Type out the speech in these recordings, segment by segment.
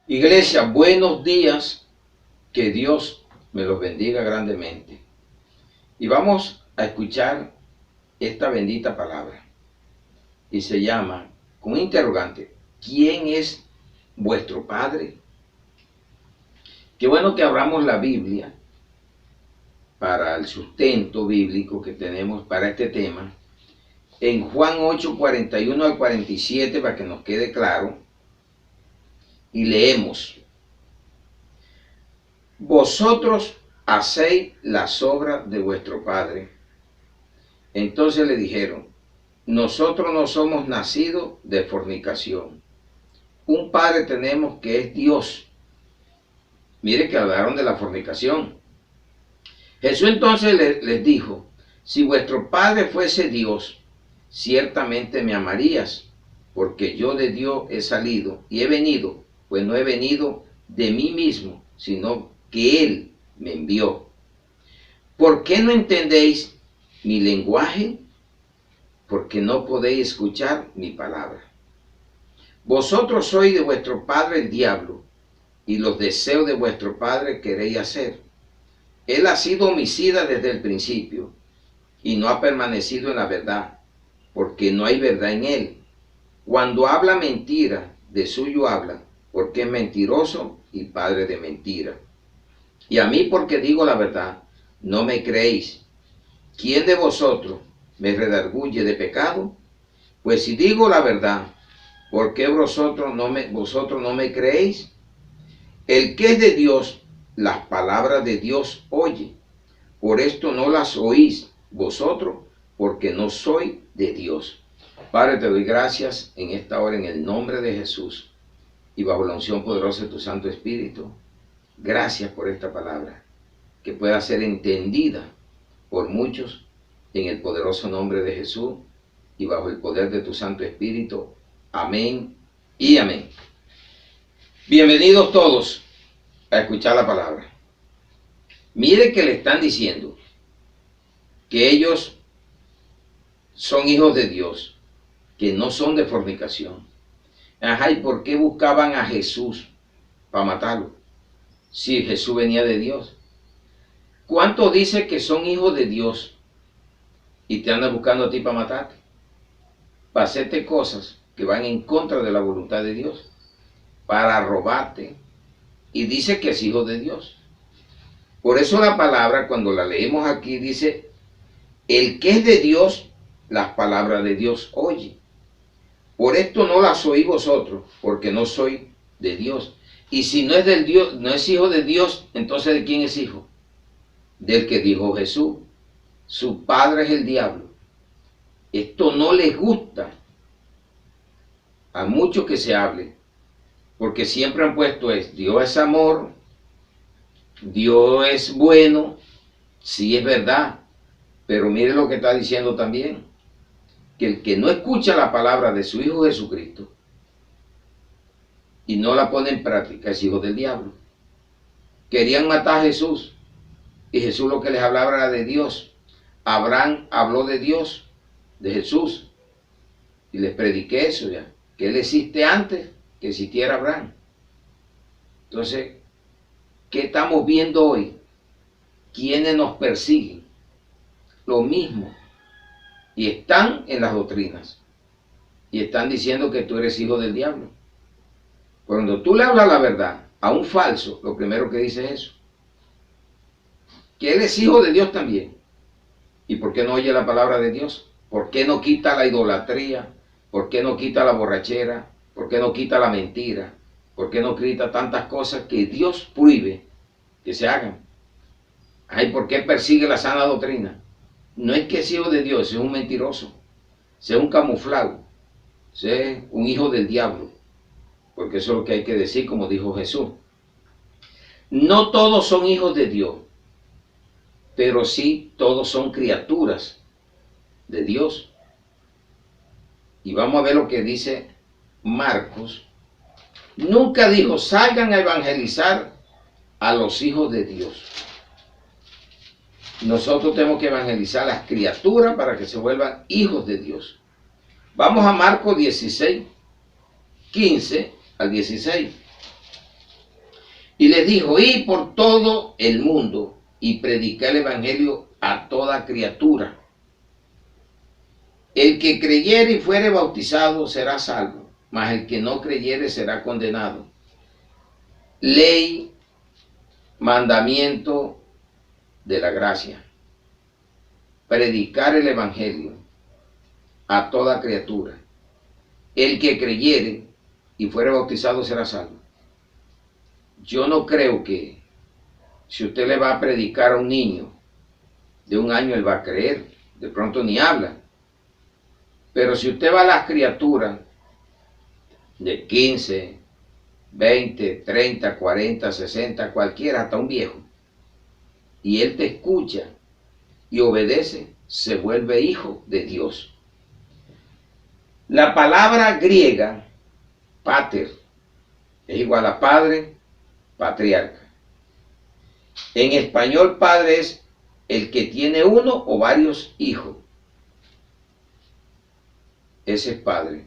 Iglesia, buenos días, que Dios me los bendiga grandemente. Y vamos a escuchar esta bendita palabra. Y se llama, con un interrogante, ¿quién es vuestro Padre? Qué bueno que abramos la Biblia para el sustento bíblico que tenemos para este tema. En Juan 8, 41 al 47, para que nos quede claro, y leemos: Vosotros hacéis las obras de vuestro padre. Entonces le dijeron: nosotros no somos nacidos de fornicación. Un padre tenemos que es Dios. Mire que hablaron de la fornicación. Jesús entonces les dijo: si vuestro padre fuese Dios, ciertamente me amarías, porque yo de Dios he salido y he venido, pues no he venido de mí mismo, sino que Él me envió. ¿Por qué no entendéis mi lenguaje? Porque no podéis escuchar mi palabra. Vosotros sois de vuestro padre el diablo, y los deseos de vuestro padre queréis hacer. Él ha sido homicida desde el principio, y no ha permanecido en la verdad, porque no hay verdad en él. Cuando habla mentira, de suyo habla, porque es mentiroso y padre de mentira. Y a mí, porque digo la verdad, no me creéis. ¿Quién de vosotros me redarguye de pecado? Pues si digo la verdad, ¿por qué vosotros no me creéis? El que es de Dios, las palabras de Dios oye. Por esto no las oís vosotros, porque no soy de Dios. Padre, te doy gracias en esta hora en el nombre de Jesús y bajo la unción poderosa de tu Santo Espíritu. Gracias por esta palabra, que pueda ser entendida por muchos en el poderoso nombre de Jesús y bajo el poder de tu Santo Espíritu. Amén y amén. Bienvenidos todos a escuchar la palabra. Mire que le están diciendo que ellos son hijos de Dios, que no son de fornicación. Ajá, ¿y por qué buscaban a Jesús para matarlo? Si Jesús venía de Dios. ¿Cuántos dicen que son hijos de Dios y te andan buscando a ti para matarte? Para hacerte cosas que van en contra de la voluntad de Dios, para robarte, y dice que es hijo de Dios. Por eso la palabra, cuando la leemos aquí, dice: el que es de Dios, las palabras de Dios oye. Por esto no las oí vosotros, porque no soy de Dios. Y si no es del Dios, no es hijo de Dios, entonces ¿de quién es hijo? Del que dijo Jesús. Su padre es el diablo. Esto no les gusta a muchos que se hable, porque siempre han puesto Dios es amor, Dios es bueno. Sí, es verdad, pero mire lo que está diciendo también, que el que no escucha la palabra de su Hijo Jesucristo y no la pone en práctica es hijo del diablo. Querían matar a Jesús, y Jesús lo que les hablaba era de Dios. Abraham habló de Dios, de Jesús, y les prediqué eso ya, que Él existe antes que existiera Abraham. Entonces, ¿qué estamos viendo hoy? ¿Quiénes nos persiguen? Lo mismo. Y están en las doctrinas. Y están diciendo que tú eres hijo del diablo. Cuando tú le hablas la verdad a un falso, lo primero que dice es eso. Que él es hijo de Dios también. ¿Y por qué no oye la palabra de Dios? ¿Por qué no quita la idolatría? ¿Por qué no quita la borrachera? ¿Por qué no quita la mentira? ¿Por qué no quita tantas cosas que Dios prohíbe que se hagan? Ay, ¿por qué persigue la sana doctrina? No es que es hijo de Dios, es un mentiroso, sea un camuflado, sea un hijo del diablo, porque eso es lo que hay que decir, como dijo Jesús. No todos son hijos de Dios, pero sí todos son criaturas de Dios. Y vamos a ver lo que dice Marcos. Nunca dijo: salgan a evangelizar a los hijos de Dios. Nosotros tenemos que evangelizar a las criaturas para que se vuelvan hijos de Dios. Vamos a Marcos 16, 15 al 16. dijo, id por todo el mundo y predicar el evangelio a toda criatura. El que creyere y fuere bautizado será salvo, mas el que no creyere será condenado. Ley, mandamiento de la gracia. Predicar el evangelio a toda criatura. El que creyere y fuere bautizado será salvo. Yo no creo que si usted le va a predicar a un niño de 1 año, él va a creer, de pronto ni habla. Pero si usted va a las criaturas de 15, 20, 30, 40, 60, cualquiera, hasta un viejo, y él te escucha y obedece, se vuelve hijo de Dios. La palabra griega, pater, es igual a padre, patriarca. En español, padre es el que tiene uno o varios hijos. Ese es padre.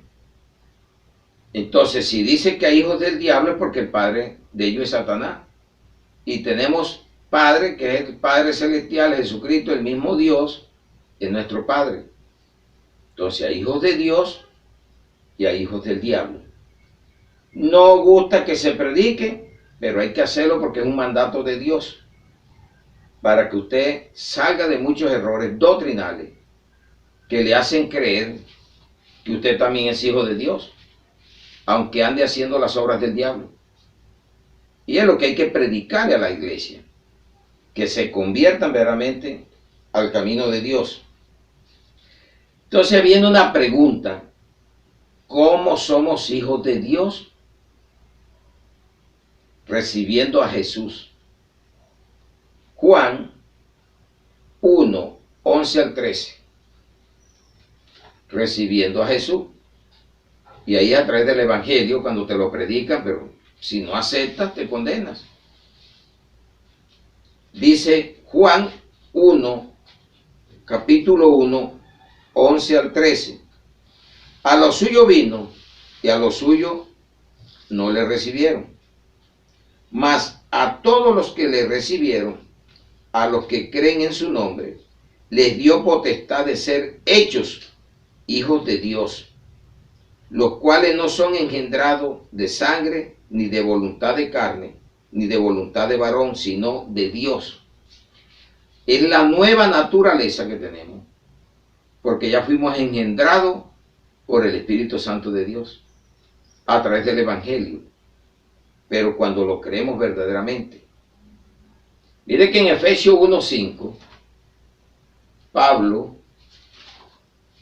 Entonces, si dice que hay hijos del diablo, es porque el padre de ellos es Satanás. Y tenemos Padre, que es el Padre Celestial, Jesucristo, el mismo Dios, es nuestro Padre. Entonces hay hijos de Dios y hay hijos del diablo. No gusta que se predique, pero hay que hacerlo porque es un mandato de Dios, para que usted salga de muchos errores doctrinales que le hacen creer que usted también es hijo de Dios, aunque ande haciendo las obras del diablo. Y es lo que hay que predicarle a la iglesia, que se conviertan verdaderamente al camino de Dios. Entonces viene una pregunta: ¿cómo somos hijos de Dios? Recibiendo a Jesús. Juan 1, 11 al 13. Recibiendo a Jesús. Y ahí a través del evangelio, cuando te lo predican, pero si no aceptas, te condenas. Dice Juan 1, capítulo 1, 11 al 13. A lo suyo vino, y a lo suyo no le recibieron. Mas a todos los que le recibieron, a los que creen en su nombre, les dio potestad de ser hechos hijos de Dios, los cuales no son engendrados de sangre, ni de voluntad de carne, ni de voluntad de varón, sino de Dios. Es la nueva naturaleza que tenemos, porque ya fuimos engendrados por el Espíritu Santo de Dios, a través del Evangelio, pero cuando lo creemos verdaderamente. Mire que en Efesios 1:5, Pablo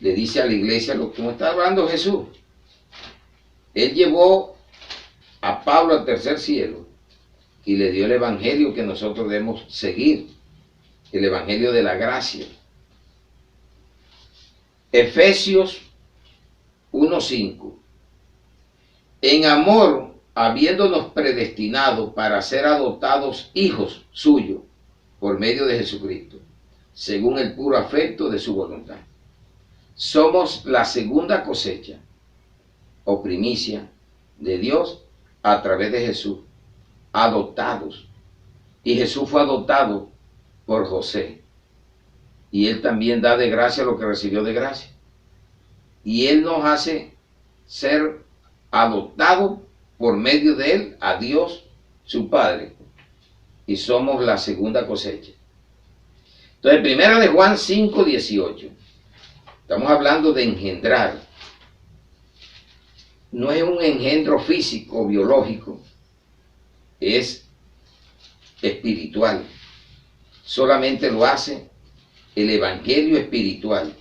le dice a la iglesia lo que está hablando Jesús. Él llevó a Pablo al tercer cielo y le dio el evangelio que nosotros debemos seguir, el evangelio de la gracia. Efesios 1:5. En amor, habiéndonos predestinado para ser adoptados hijos suyos por medio de Jesucristo, según el puro afecto de su voluntad. Somos la segunda cosecha o primicia de Dios a través de Jesús, adoptados. Y Jesús fue adoptado por José. Y él también da de gracia lo que recibió de gracia. Y él nos hace ser adoptados por medio de él a Dios, su Padre. Y somos la segunda cosecha. Entonces, primera de Juan 5:18. Estamos hablando de engendrar. No es un engendro físico, biológico, es espiritual. Solamente lo hace el evangelio espiritual,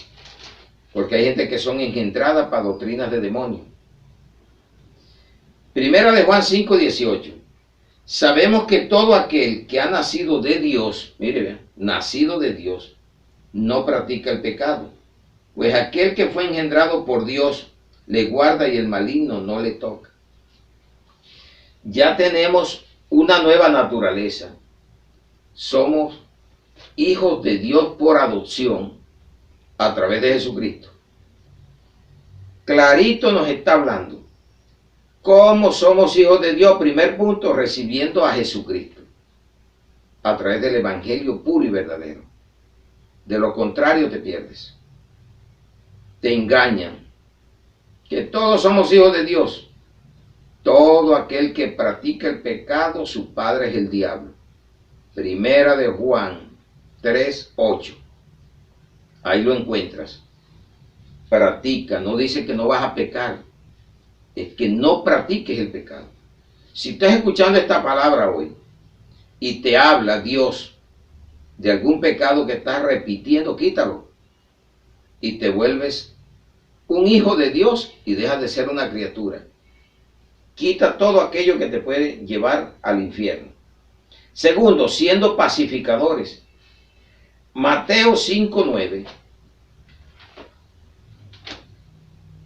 porque hay gente que son engendradas para doctrinas de demonios. Primera de Juan 5:18. Sabemos que todo aquel que ha nacido de Dios, mire, vean, nacido de Dios, no practica el pecado, pues aquel que fue engendrado por Dios le guarda y el maligno no le toca. Ya tenemos una nueva naturaleza. Somos hijos de Dios por adopción a través de Jesucristo. Clarito nos está hablando ¿Cómo somos hijos de Dios? Primer punto, recibiendo a Jesucristo a través del Evangelio puro y verdadero. De lo contrario te pierdes. Te engañan. Que todos somos hijos de Dios. Todo aquel que practica el pecado, su padre es el diablo. Primera de Juan 3:8. Ahí lo encuentras. Practica, no dice que no vas a pecar. Es que no practiques el pecado. Si estás escuchando esta palabra hoy y te habla Dios de algún pecado que estás repitiendo, quítalo. Y te vuelves un hijo de Dios y dejas de ser una criatura. Quita todo aquello que te puede llevar al infierno. Segundo, siendo pacificadores. Mateo 5:9.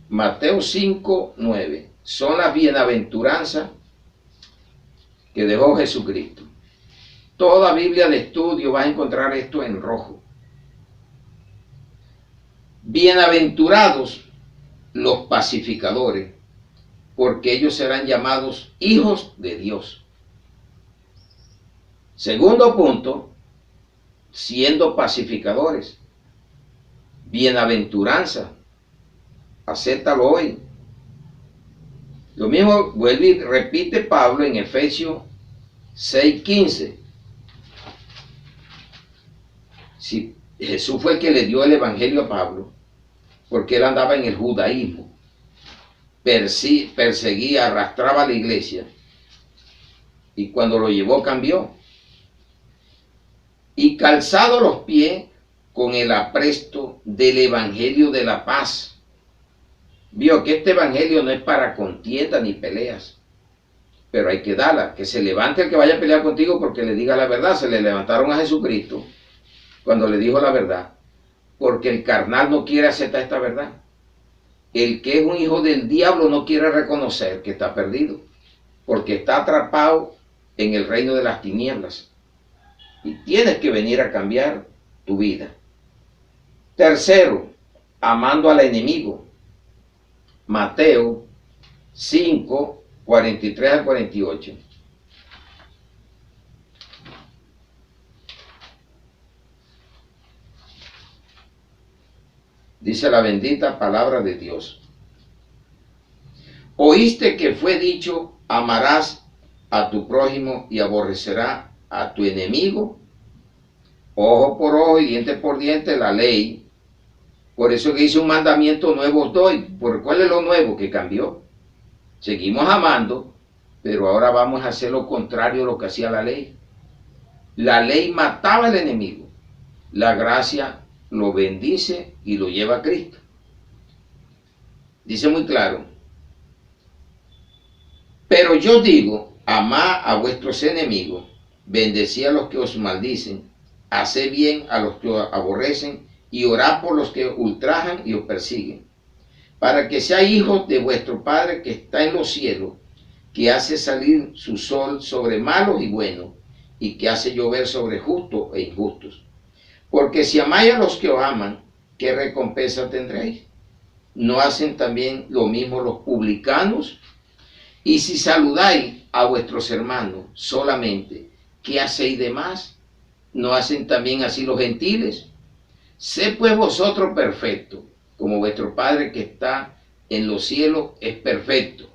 Mateo 5:9. Son las bienaventuranzas que dejó Jesucristo. Toda Biblia de estudio vas a encontrar esto en rojo. Bienaventurados los pacificadores, porque ellos serán llamados hijos de Dios. Segundo punto, siendo pacificadores. Bienaventuranza. Acéptalo hoy. Lo mismo vuelve y repite Pablo en Efesios 6:15. Si Jesús fue el que le dio el evangelio a Pablo, porque él andaba en el judaísmo, perseguía, arrastraba a la iglesia, y cuando lo llevó cambió. Y calzado los pies con el apresto del evangelio de la paz. Vio que este evangelio no es para contienda ni peleas, pero hay que darla, que se levante el que vaya a pelear contigo porque le diga la verdad. Se le levantaron a Jesucristo cuando le dijo la verdad, porque el carnal no quiere aceptar esta verdad. El que es un hijo del diablo no quiere reconocer que está perdido, porque está atrapado en el reino de las tinieblas. Y tienes que venir a cambiar tu vida. Tercero, amando al enemigo. Mateo 5:43-48. Dice la bendita palabra de Dios. Oíste que fue dicho, amarás a tu prójimo y aborrecerás a tu enemigo. Ojo por ojo y diente por diente, la ley. Por eso que hice un mandamiento nuevo os doy. ¿Por cuál es lo nuevo que cambió? Seguimos amando, pero ahora vamos a hacer lo contrario a lo que hacía la ley. La ley mataba al enemigo. La gracia lo bendice y lo lleva a Cristo. Dice muy claro. Pero yo digo, amad a vuestros enemigos, bendecid a los que os maldicen, haced bien a los que os aborrecen, y orad por los que os ultrajan y os persiguen, para que seáis hijos de vuestro Padre que está en los cielos, que hace salir su sol sobre malos y buenos, y que hace llover sobre justos e injustos. Porque si amáis a los que os aman, ¿qué recompensa tendréis? ¿No hacen también lo mismo los publicanos? Y si saludáis a vuestros hermanos solamente, ¿qué hacéis de más? ¿No hacen también así los gentiles? Sed pues vosotros perfectos, como vuestro Padre que está en los cielos es perfecto.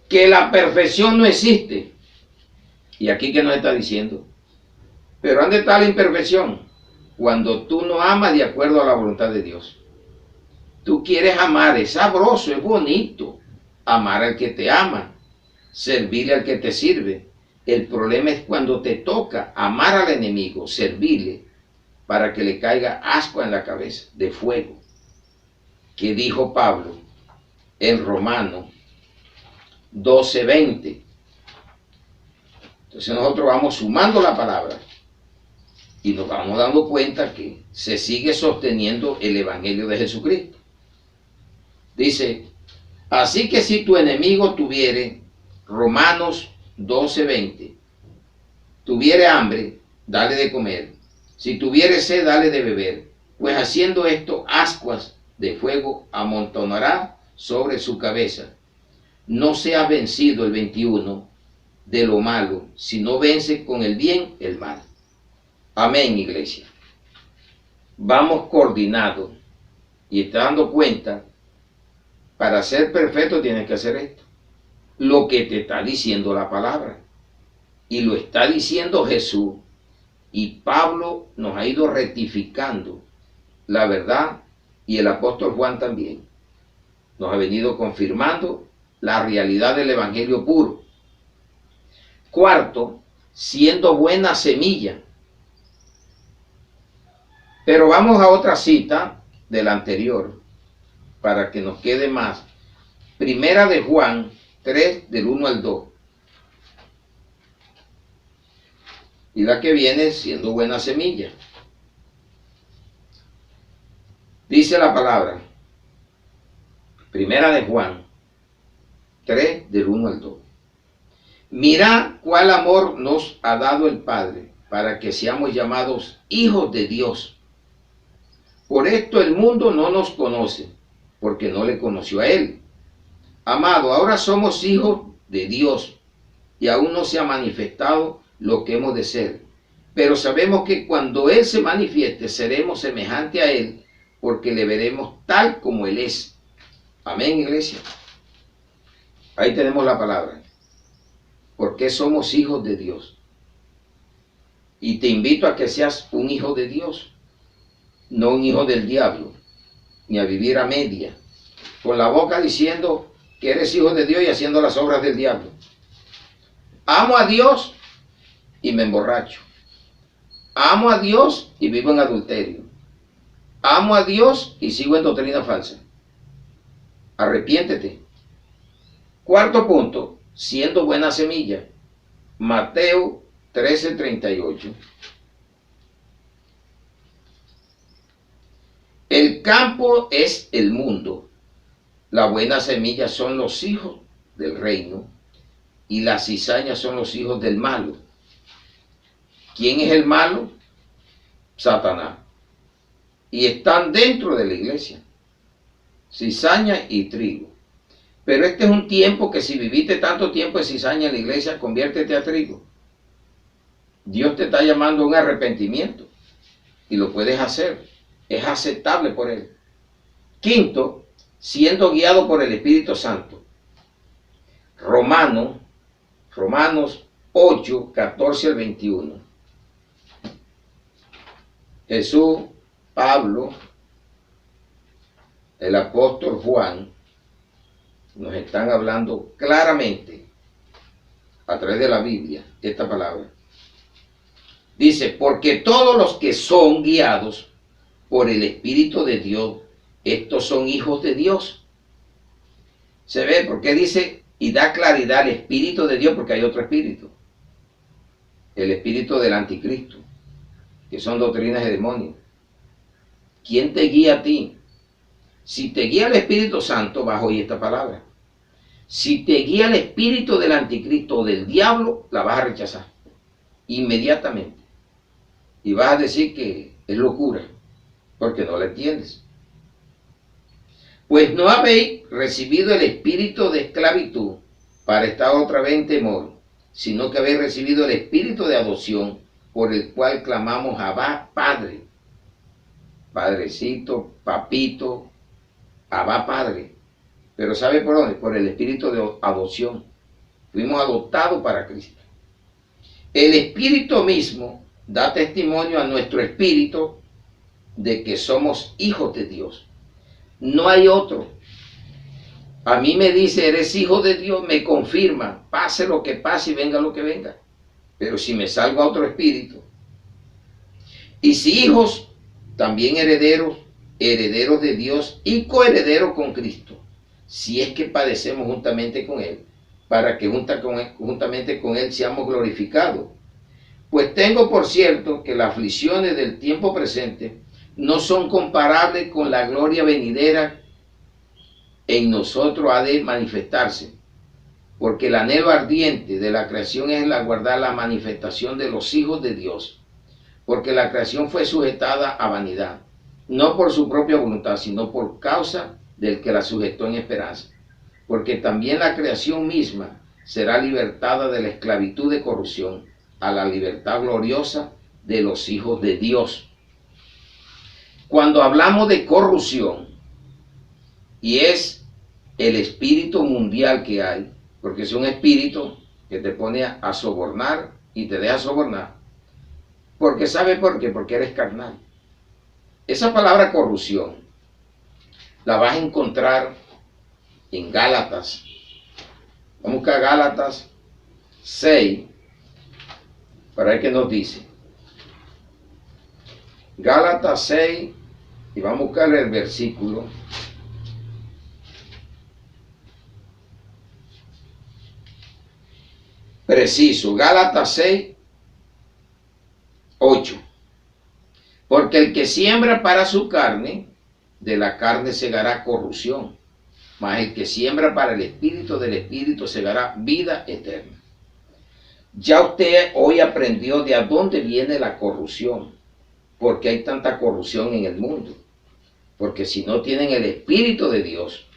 Que la perfección no existe. ¿Y aquí qué nos está diciendo? Pero ¿dónde está la imperfección? Cuando tú no amas de acuerdo a la voluntad de Dios. Tú quieres amar, es sabroso, es bonito. Amar al que te ama, servirle al que te sirve. El problema es cuando te toca amar al enemigo, servirle, para que le caiga ascua en la cabeza, de fuego. Que dijo Pablo en Romanos 12:20. Entonces nosotros vamos sumando la palabra y nos vamos dando cuenta que se sigue sosteniendo el evangelio de Jesucristo. Dice, así que si tu enemigo tuviere, Romanos 12:20, tuviere hambre, dale de comer. Si tuviere sed, dale de beber. Pues haciendo esto, ascuas de fuego amontonará sobre su cabeza. no seas vencido, el 21, de lo malo, sino vence con el bien el mal. Amén, iglesia. Vamos coordinados y te dando cuenta, para ser perfecto tienes que hacer esto. Lo que te está diciendo la palabra. Y lo está diciendo Jesús. Y Pablo nos ha ido rectificando la verdad, y el apóstol Juan también. Nos ha venido confirmando la realidad del evangelio puro. Cuarto, siendo buena semilla. Pero vamos a otra cita de la anterior, para que nos quede más. Primera de Juan 3, del 1 al 2. Y la que viene siendo buena semilla. Dice la palabra, Primera de Juan 3, del 1 al 2. Mirad cuál amor nos ha dado el Padre, para que seamos llamados hijos de Dios. Por esto el mundo no nos conoce, porque no le conoció a Él. Amado, ahora somos hijos de Dios, y aún no se ha manifestado lo que hemos de ser. Pero sabemos que cuando Él se manifieste, seremos semejantes a Él, porque le veremos tal como Él es. Amén, iglesia. Ahí tenemos la palabra. Porque somos hijos de Dios. Y te invito a que seas un hijo de Dios, no un hijo del diablo, ni a vivir a media, con la boca diciendo que eres hijo de Dios y haciendo las obras del diablo. Amo a Dios y me emborracho. Amo a Dios y vivo en adulterio. Amo a Dios y sigo en doctrina falsa. Arrepiéntete. Cuarto punto, siendo buena semilla. Mateo 13:38. El campo es el mundo. La buena semilla son los hijos del reino y las cizañas son los hijos del malo. ¿Quién es el malo? Satanás. Y están dentro de la iglesia. Cizaña y trigo. Pero este es un tiempo que si viviste tanto tiempo de cizaña en la iglesia, conviértete a trigo. Dios te está llamando a un arrepentimiento y lo puedes hacer. Es aceptable por Él. Quinto, siendo guiado por el Espíritu Santo. Romanos 8, 14 al 21. Jesús, Pablo, el apóstol Juan, nos están hablando claramente a través de la Biblia esta palabra. Dice, porque todos los que son guiados por el Espíritu de Dios, estos son hijos de Dios. ¿Se ve? Porque dice, y da claridad al Espíritu de Dios, porque hay otro espíritu. El espíritu del anticristo, que son doctrinas de demonios. ¿Quién te guía a ti? Si te guía el Espíritu Santo, vas a oír esta palabra. Si te guía el espíritu del anticristo o del diablo, la vas a rechazar inmediatamente. Y vas a decir que es locura, porque no la entiendes. Pues no habéis recibido el espíritu de esclavitud para estar otra vez en temor, sino que habéis recibido el espíritu de adopción, por el cual clamamos Abba, Padre. Padrecito, papito, Abba, Padre. Pero ¿sabe por dónde? Por el espíritu de adopción. Fuimos adoptados para Cristo. El Espíritu mismo da testimonio a nuestro espíritu de que somos hijos de Dios. No hay otro. A mí me dice, eres hijo de Dios, me confirma, pase lo que pase y venga lo que venga. Pero si me salgo a otro espíritu. Y si hijos, también herederos, herederos de Dios y coherederos con Cristo, si es que padecemos juntamente con Él, para que juntamente con Él seamos glorificados. Pues tengo por cierto que las aflicciones del tiempo presente no son comparables con la gloria venidera en nosotros ha de manifestarse, porque el anhelo ardiente de la creación es el aguardar la manifestación de los hijos de Dios, porque la creación fue sujetada a vanidad, no por su propia voluntad, sino por causa del que la sujetó en esperanza. porque también la creación misma será libertada de la esclavitud de corrupción a la libertad gloriosa de los hijos de Dios. Cuando hablamos de corrupción, y es el espíritu mundial que hay, porque es un espíritu que te pone a sobornar y te deja sobornar, porque ¿sabe por qué? Porque eres carnal. Esa palabra corrupción la vas a encontrar en Gálatas. Vamos a buscar Gálatas 6 para ver qué nos dice. Gálatas 6, y vamos a buscar el versículo. Preciso, Gálatas 6, 8. Porque el que siembra para su carne, de la carne segará corrupción, mas el que siembra para el espíritu, del espíritu segará vida eterna. Ya usted hoy aprendió de a dónde viene la corrupción, porque hay tanta corrupción en el mundo. Porque si no tienen el espíritu de Dios,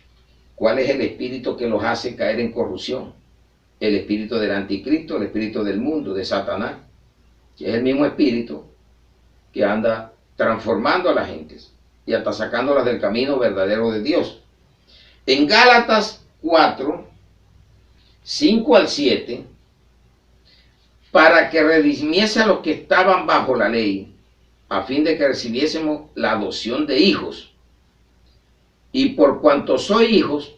¿cuál es el espíritu que los hace caer en corrupción? El espíritu del anticristo, el espíritu del mundo, de Satanás, que es el mismo espíritu que anda transformando a la gente y hasta sacándolas del camino verdadero de Dios. En Gálatas 4, 5 al 7, para que redimiese a los que estaban bajo la ley, a fin de que recibiésemos la adopción de hijos. Y por cuanto sois hijos,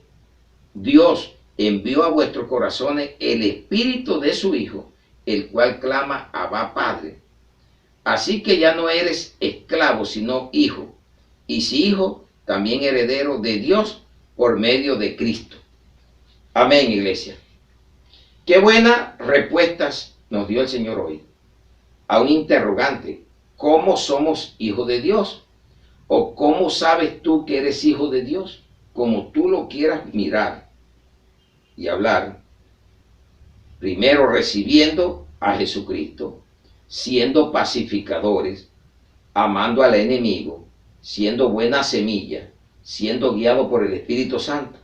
Dios envió a vuestros corazones el espíritu de su Hijo, el cual clama: Abba, Padre. Así que ya no eres esclavo, sino hijo, y si hijo, también heredero de Dios por medio de Cristo. Amén, iglesia. Qué buenas respuestas nos dio el Señor hoy a un interrogante: ¿cómo somos hijos de Dios? ¿O cómo sabes tú que eres hijo de Dios? Como tú lo quieras mirar y hablar. Primero, recibiendo a Jesucristo, siendo pacificadores, amando al enemigo, siendo buena semilla, siendo guiado por el Espíritu Santo.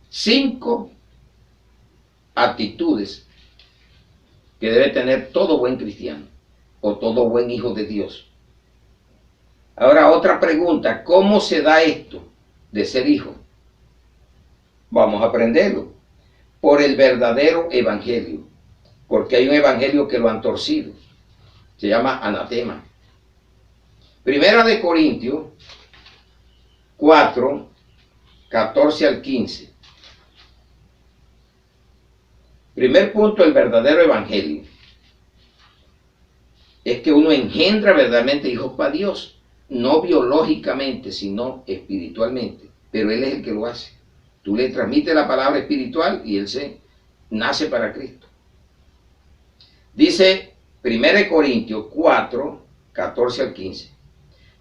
5 actitudes que debe tener todo buen cristiano o todo buen hijo de Dios. Ahora, otra pregunta: ¿cómo se da esto de ser hijo? Vamos a aprenderlo. Por el verdadero evangelio, porque hay un evangelio que lo han torcido. Se llama anatema. Primera de Corintios 4, 14 al 15. Primer punto: el verdadero evangelio. Es que uno engendra verdaderamente hijos para Dios. No biológicamente, sino espiritualmente. Pero Él es el que lo hace. Tú le transmites la palabra espiritual y Él se nace para Cristo. Dice 1 Corintios 4, 14 al 15.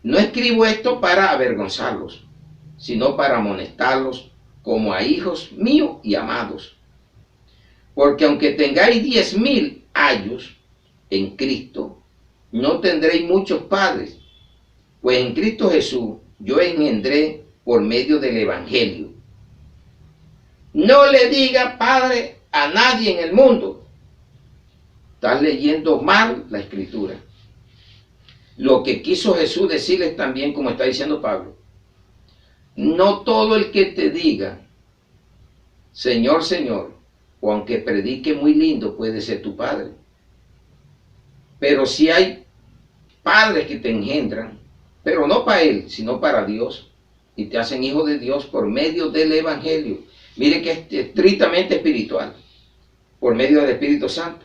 No escribo esto para avergonzarlos, sino para amonestarlos como a hijos míos y amados. Porque aunque tengáis 10,000 años en Cristo, no tendréis muchos padres, pues en Cristo Jesús yo engendré por medio del evangelio. No le diga padre a nadie en el mundo. Estás leyendo mal la escritura. Lo que quiso Jesús decirles también, como está diciendo Pablo: no todo el que te diga Señor, Señor, o aunque predique muy lindo, puede ser tu padre. Pero si hay padres que te engendran, pero no para Él, sino para Dios, y te hacen hijo de Dios por medio del evangelio. Mire que es estrictamente espiritual, por medio del Espíritu Santo.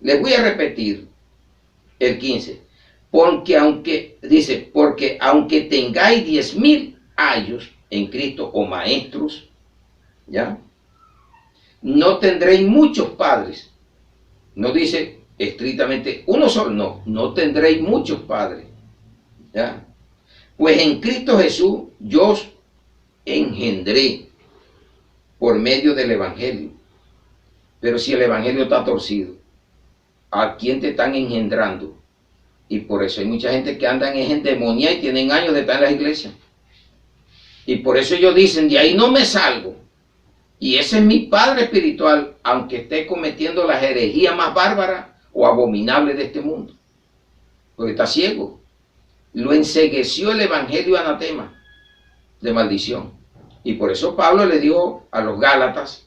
Les voy a repetir el 15. Porque aunque tengáis 10,000 años en Cristo o maestros, ¿ya? No tendréis muchos padres. No dice estrictamente uno solo, no tendréis muchos padres, ¿ya? Pues en Cristo Jesús yo os engendré por medio del evangelio. Pero si el evangelio está torcido, ¿a quién te están engendrando? Y por eso hay mucha gente que andan en demonía y tienen años de estar en las iglesias. Y por eso ellos dicen: de ahí no me salgo. Y ese es mi padre espiritual, aunque esté cometiendo las herejías más bárbaras o abominables de este mundo. Porque está ciego. Lo encegueció el evangelio anatema de maldición. Y por eso Pablo le dijo a los Gálatas: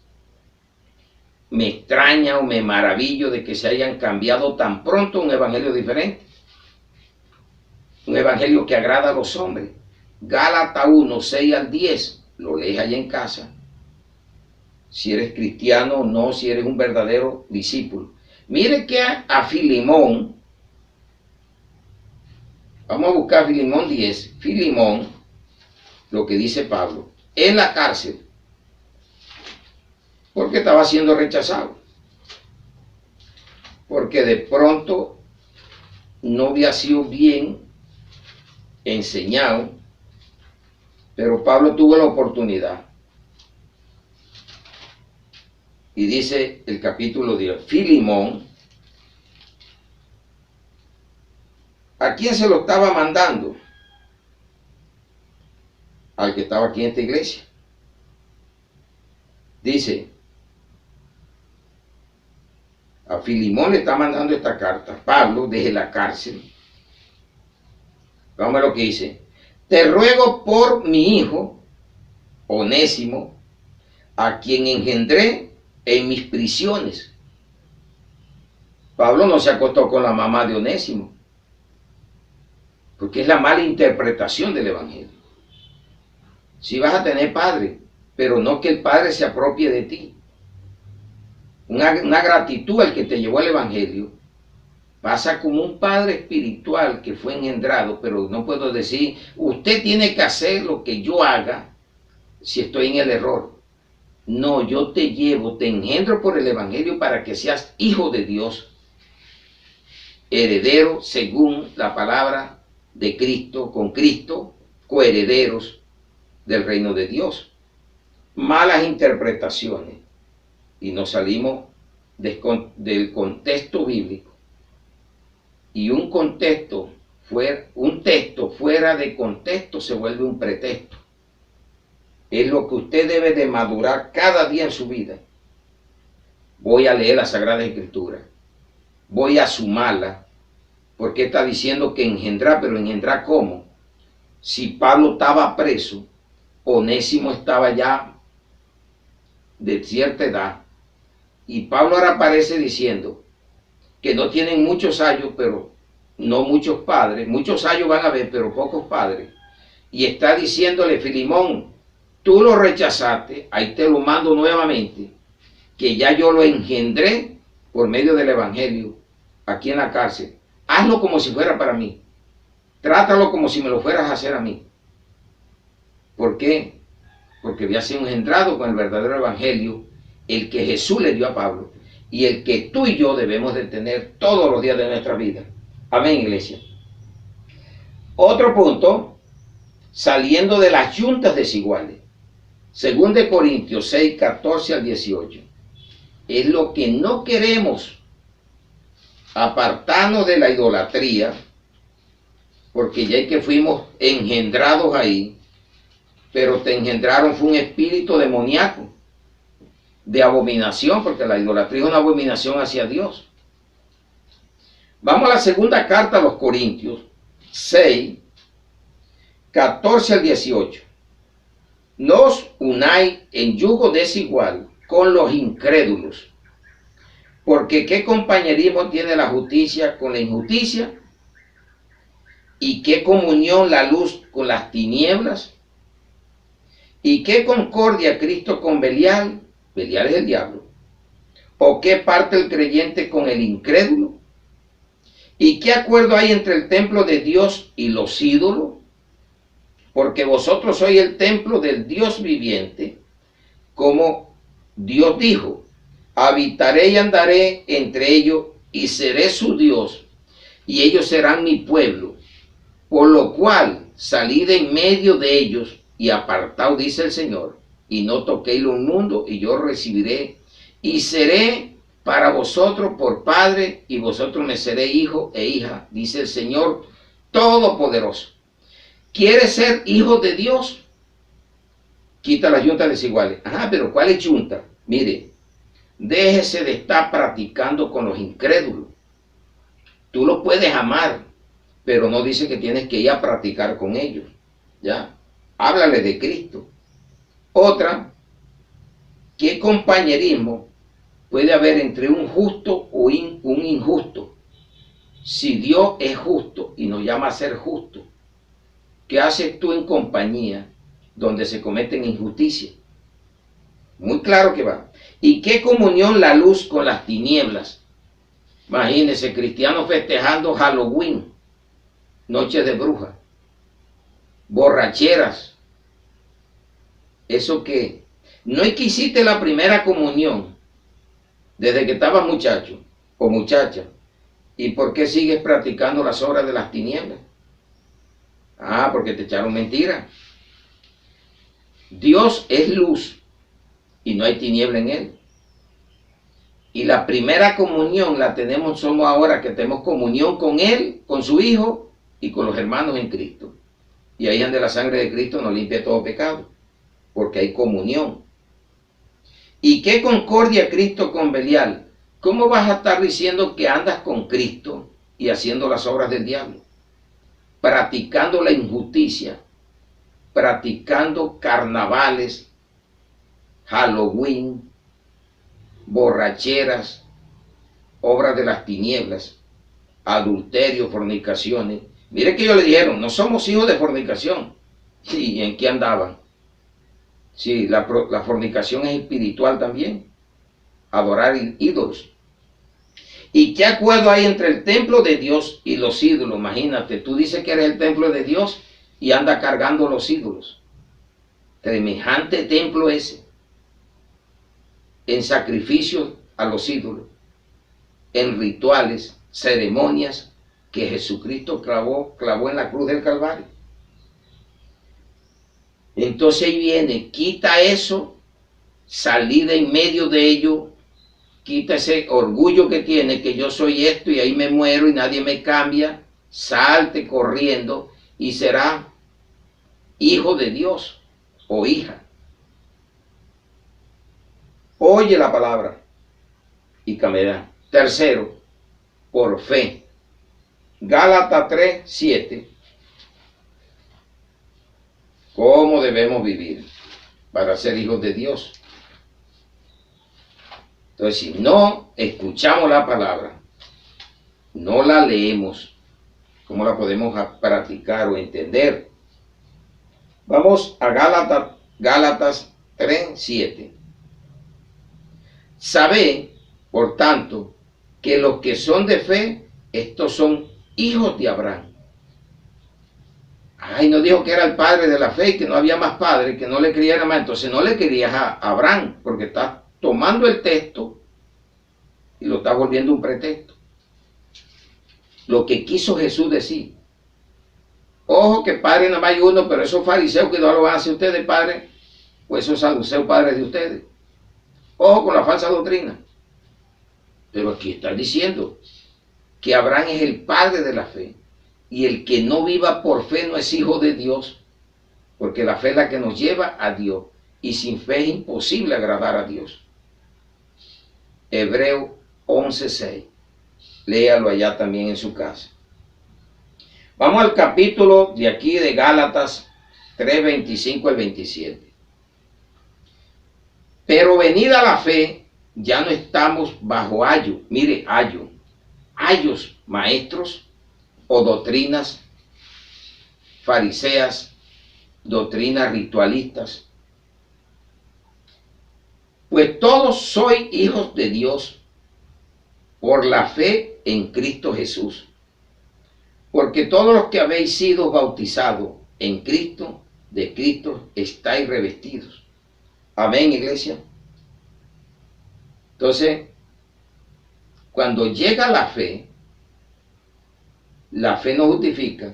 me extraña o me maravillo de que se hayan cambiado tan pronto a un evangelio diferente. Un evangelio que agrada a los hombres. Gálatas 1, 6 al 10. Lo lees allá en casa. Si eres cristiano o no, si eres un verdadero discípulo. Mire que a Filimón, vamos a buscar Filimón 10, Filimón, lo que dice Pablo, en la cárcel, porque estaba siendo rechazado, porque de pronto no había sido bien enseñado, pero Pablo tuvo la oportunidad. Y dice el capítulo 10, Filimón, ¿a quién se lo estaba mandando? Al que estaba aquí en esta iglesia. Dice, a Filimón le está mandando esta carta, Pablo, desde la cárcel. Vamos a lo que dice. Te ruego por mi hijo, Onésimo, a quien engendré en mis prisiones. Pablo no se acostó con la mamá de Onésimo, porque es la mala interpretación del evangelio. Si vas a tener padre, pero no que el padre se apropie de ti. Una gratitud al que te llevó el evangelio. Pasa como un padre espiritual que fue engendrado, pero no puedo decir, usted tiene que hacer lo que yo haga si estoy en el error. No, yo te llevo, te engendro por el evangelio para que seas hijo de Dios, heredero según la palabra de Cristo, con Cristo, coherederos del reino de Dios. Malas interpretaciones y nos salimos del contexto bíblico. Y un texto fuera de contexto se vuelve un pretexto. Es lo que usted debe de madurar cada día en su vida. Voy a leer la Sagrada Escritura. Voy a sumarla. Porque está diciendo que engendrar, pero engendrar ¿cómo? Si Pablo estaba preso, Onésimo estaba ya de cierta edad. Y Pablo ahora aparece diciendo que no tienen muchos años, pero no muchos padres. Muchos años van a haber, pero pocos padres. Y está diciéndole, Filimón, tú lo rechazaste, ahí te lo mando nuevamente, que ya yo lo engendré por medio del evangelio aquí en la cárcel. Hazlo como si fuera para mí. Trátalo como si me lo fueras a hacer a mí. ¿Por qué? Porque había sido engendrado con el verdadero evangelio, el que Jesús le dio a Pablo y el que tú y yo debemos de tener todos los días de nuestra vida. Amén, iglesia. Otro punto, saliendo de las yuntas desiguales. 2 Corintios 6, 14 al 18. Es lo que no queremos, apartarnos de la idolatría, porque ya que fuimos engendrados ahí, pero te engendraron fue un espíritu demoníaco, de abominación, porque la idolatría es una abominación hacia Dios. Vamos a la segunda carta a los Corintios 6, 14 al 18. No os unáis en yugo desigual con los incrédulos, porque ¿qué compañerismo tiene la justicia con la injusticia? ¿Y qué comunión la luz con las tinieblas? ¿Y qué concordia Cristo con Belial? Belial es el diablo. ¿O qué parte el creyente con el incrédulo? ¿Y qué acuerdo hay entre el templo de Dios y los ídolos? Porque vosotros sois el templo del Dios viviente, como Dios dijo, habitaré y andaré entre ellos y seré su Dios, y ellos serán mi pueblo. Por lo cual salid en medio de ellos y apartaos, dice el Señor, y no toquéis lo inmundo, y yo recibiré, y seré para vosotros por padre, y vosotros me seréis hijo e hija, dice el Señor Todopoderoso. ¿Quieres ser hijo de Dios? Quita las yuntas desiguales. Ajá, pero ¿cuál es yunta? Mire, déjese de estar practicando con los incrédulos. Tú los puedes amar, pero no dice que tienes que ir a practicar con ellos. ¿Ya? Háblale de Cristo. Otra, ¿qué compañerismo puede haber entre un justo o un injusto? Si Dios es justo y nos llama a ser justos, ¿qué haces tú en compañía donde se cometen injusticias? Muy claro que va. ¿Y qué comunión la luz con las tinieblas? Imagínense, cristianos festejando Halloween, noche de brujas, borracheras. ¿Eso qué? No es que hiciste la primera comunión desde que estabas muchacho o muchacha. ¿Y por qué sigues practicando las obras de las tinieblas? Ah, porque te echaron mentira. Dios es luz y no hay tiniebla en él. Y la primera comunión la tenemos, somos ahora que tenemos comunión con Él, con su Hijo y con los hermanos en Cristo. Y ahí donde la sangre de Cristo nos limpia todo pecado, porque hay comunión. ¿Y qué concordia Cristo con Belial? ¿Cómo vas a estar diciendo que andas con Cristo y haciendo las obras del diablo? Practicando la injusticia, practicando carnavales, Halloween, borracheras, obras de las tinieblas, adulterio, fornicaciones. Mire que ellos le dijeron, no somos hijos de fornicación. Sí, ¿en qué andaban? Sí, la fornicación es espiritual también, adorar ídolos. ¿Y qué acuerdo hay entre el templo de Dios y los ídolos? Imagínate, tú dices que eres el templo de Dios y anda cargando los ídolos. Semejante templo ese, en sacrificios a los ídolos, en rituales, ceremonias que Jesucristo clavó en la cruz del Calvario. Entonces ahí viene, quita eso, salí de en medio de ello, quita ese orgullo que tiene, que yo soy esto y ahí me muero y nadie me cambia, salte corriendo y será hijo de Dios o hija. Oye la palabra y cambiará. Tercero, por fe. Gálatas 3:7. ¿Cómo debemos vivir para ser hijos de Dios? Entonces, si no escuchamos la palabra, no la leemos, ¿cómo la podemos practicar o entender? Vamos a Gálatas 3:7. Sabed, por tanto, que los que son de fe, estos son hijos de Abraham. Ay, no dijo que era el padre de la fe y que no había más padre, que no le quería más. Entonces no le querías a Abraham, porque estás tomando el texto y lo estás volviendo un pretexto. Lo que quiso Jesús decir. Ojo que padre nada más hay uno, pero esos fariseos que no lo van a hacer ustedes, padre, o esos saduceos padres de ustedes. Ojo con la falsa doctrina. Pero aquí está diciendo que Abraham es el padre de la fe. Y el que no viva por fe no es hijo de Dios, porque la fe es la que nos lleva a Dios, y sin fe es imposible agradar a Dios. Hebreo 11:6. Léalo allá también en su casa. Vamos al capítulo de aquí de Gálatas 3:25 al 27. Pero venida la fe, ya no estamos bajo ayo. Mire, ayos maestros o doctrinas fariseas, doctrinas ritualistas. Pues todos sois hijos de Dios por la fe en Cristo Jesús. Porque todos los que habéis sido bautizados en Cristo, de Cristo estáis revestidos. Amén, iglesia. Entonces, cuando llega la fe nos justifica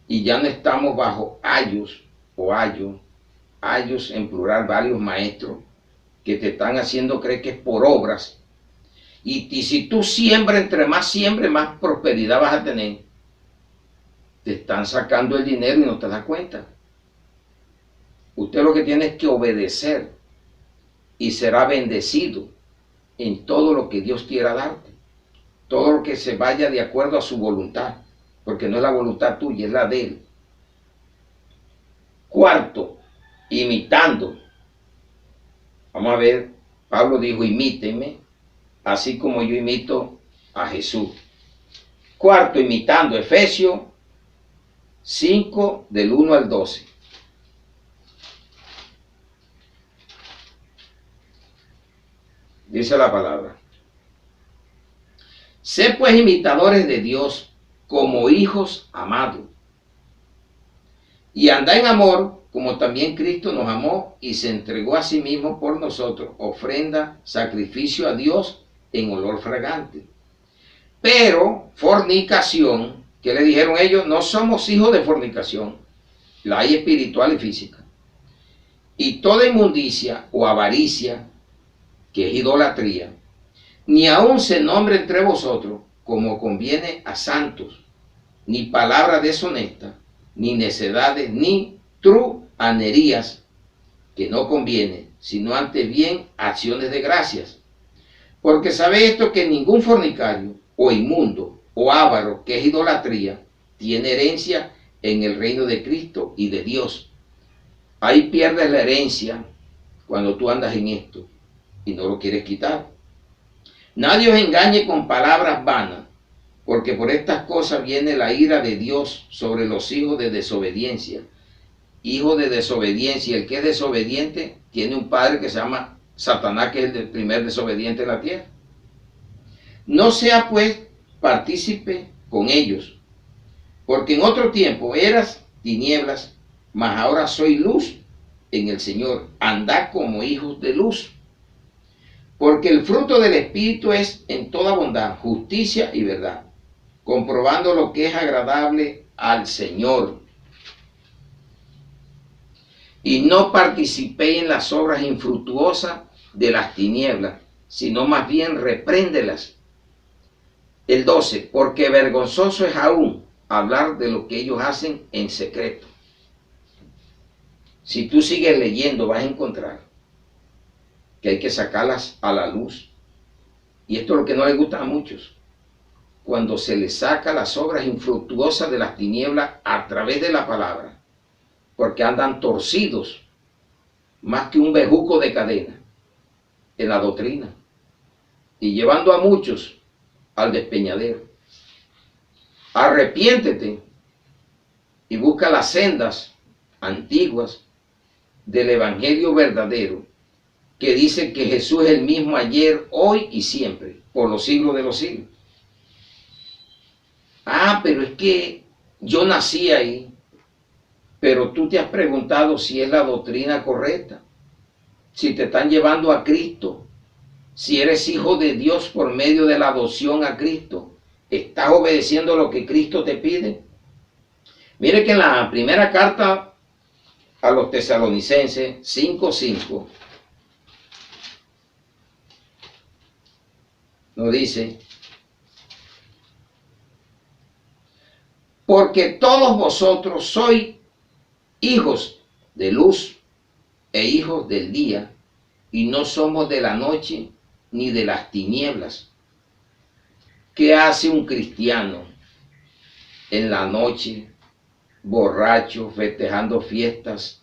y ya no estamos bajo ayos o ayos en plural, varios maestros que te están haciendo creer que es por obras. Y si tú siembras, entre más siembres, más prosperidad vas a tener. Te están sacando el dinero y no te das cuenta. Usted lo que tiene es que obedecer y será bendecido en todo lo que Dios quiera darte. Todo lo que se vaya de acuerdo a su voluntad, porque no es la voluntad tuya, es la de Él. Cuarto, imitando. Vamos a ver, Pablo dijo, imítenme, así como yo imito a Jesús. Cuarto, imitando, Efesios 5, del 1 al 12. Dice la palabra. Sé pues imitadores de Dios como hijos amados. Y andad en amor, como también Cristo nos amó y se entregó a sí mismo por nosotros, ofrenda, sacrificio a Dios en olor fragante. Pero fornicación, ¿qué le dijeron ellos? No somos hijos de fornicación, la hay espiritual y física. Y toda inmundicia o avaricia, que es idolatría, ni aun se nombre entre vosotros como conviene a santos, ni palabra deshonesta, ni necedades, ni truhanerías, que no conviene, sino antes bien acciones de gracias. Porque sabe esto, que ningún fornicario, o inmundo, o avaro, que es idolatría, tiene herencia en el reino de Cristo y de Dios. Ahí pierdes la herencia cuando tú andas en esto y no lo quieres quitar. Nadie os engañe con palabras vanas, porque por estas cosas viene la ira de Dios sobre los hijos de desobediencia. Hijo de desobediencia, el que es desobediente tiene un padre que se llama Satanás, que es el primer desobediente en la tierra. No sea pues partícipe con ellos, porque en otro tiempo eras tinieblas, mas ahora soy luz en el Señor. Andad como hijos de luz. Porque el fruto del Espíritu es en toda bondad, justicia y verdad, comprobando lo que es agradable al Señor. Y no participéis en las obras infructuosas de las tinieblas, sino más bien repréndelas. El 12, porque vergonzoso es aún hablar de lo que ellos hacen en secreto. Si tú sigues leyendo, vas a encontrar que hay que sacarlas a la luz. Y esto es lo que no les gusta a muchos. Cuando se les saca las obras infructuosas de las tinieblas a través de la palabra, porque andan torcidos más que un bejuco de cadena en la doctrina y llevando a muchos al despeñadero. Arrepiéntete y busca las sendas antiguas del evangelio verdadero, que dice que Jesús es el mismo ayer, hoy y siempre, por los siglos de los siglos. Ah, pero es que yo nací ahí. Pero tú te has preguntado si es la doctrina correcta, si te están llevando a Cristo, si eres hijo de Dios por medio de la adopción a Cristo, ¿estás obedeciendo lo que Cristo te pide? Mire que en la primera carta a los tesalonicenses 5:5 nos dice: porque todos vosotros sois hijos de luz e hijos del día, y no somos de la noche ni de las tinieblas. ¿Qué hace un cristiano en la noche, borracho, festejando fiestas,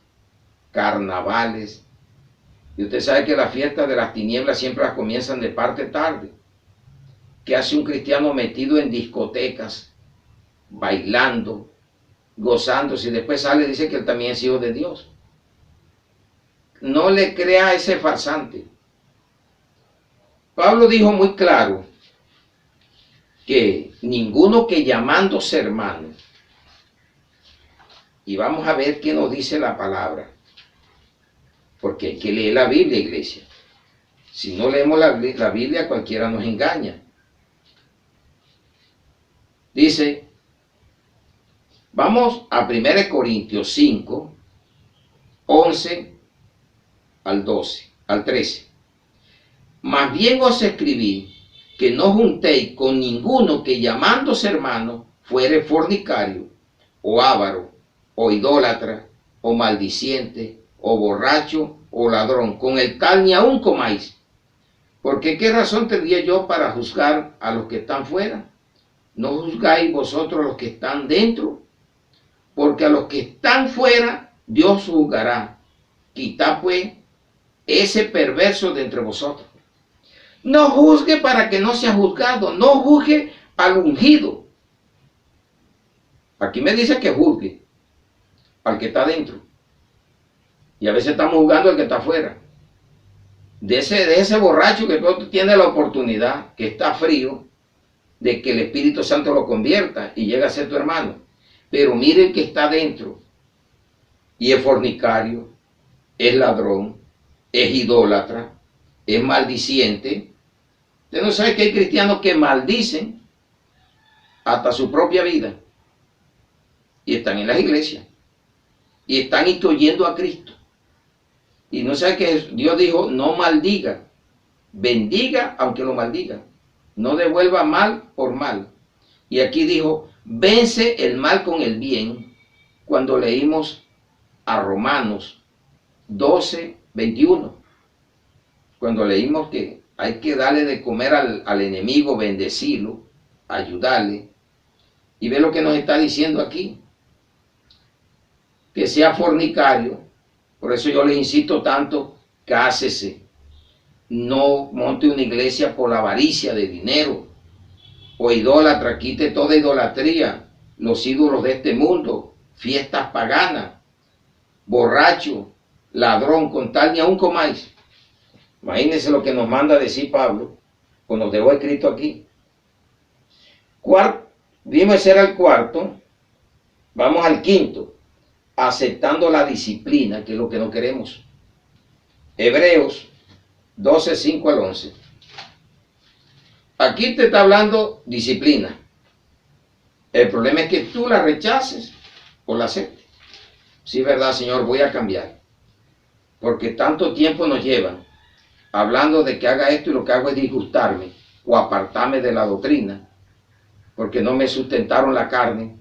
carnavales? Y usted sabe que las fiestas de las tinieblas siempre las comienzan de parte tarde. ¿Qué hace un cristiano metido en discotecas, bailando, gozándose, y después sale y dice que él también es hijo de Dios? No le crea a ese farsante. Pablo dijo muy claro que ninguno que llamándose hermano, y vamos a ver qué nos dice la palabra, porque hay que leer la Biblia, iglesia. Si no leemos la Biblia, cualquiera nos engaña. Dice, vamos a 1 Corintios 5, 11 al 12, al 13. Más bien os escribí que no juntéis con ninguno que llamándose hermano fuere fornicario, o avaro, o idólatra, o maldiciente, o borracho, o ladrón. Con el tal ni aun comáis. Porque ¿qué razón tendría yo para juzgar a los que están fuera? ¿No juzgáis vosotros a los que están dentro? Porque a los que están fuera Dios juzgará. Quitad pues ese perverso de entre vosotros. No juzgue para que no sea juzgado. No juzgue al ungido. Aquí me dice que juzgue al que está dentro. Y a veces estamos juzgando al que está afuera. De ese borracho que todo tiene la oportunidad, que está frío, de que el Espíritu Santo lo convierta y llegue a ser tu hermano. Pero mire el que está dentro y es fornicario, es ladrón, es idólatra, es maldiciente. Usted no sabe que hay cristianos que maldicen hasta su propia vida y están en las iglesias y están instruyendo a Cristo. Y no sabe que Dios dijo, no maldiga, bendiga aunque lo maldiga, no devuelva mal por mal. Y aquí dijo, vence el mal con el bien, cuando leímos a Romanos 12, 21. Cuando leímos que hay que darle de comer al enemigo, bendecirlo, ayudarle. Y ve lo que nos está diciendo aquí. Que sea fornicario. Por eso yo le insisto tanto, cásese. No monte una iglesia por la avaricia de dinero. O idólatra, quite toda idolatría. Los ídolos de este mundo. Fiestas paganas. Borracho, ladrón, con tal ni aun comáis. Imagínense lo que nos manda a decir Pablo, o nos dejó escrito aquí. Vimos ese era el cuarto, vamos al quinto, aceptando la disciplina, que es lo que no queremos. Hebreos 12, 5 al 11. Aquí te está hablando disciplina. El problema es que tú la rechaces o la aceptes. Sí, verdad, Señor, voy a cambiar. Porque tanto tiempo nos llevan hablando de que haga esto y lo que hago es disgustarme o apartarme de la doctrina, porque no me sustentaron la carne.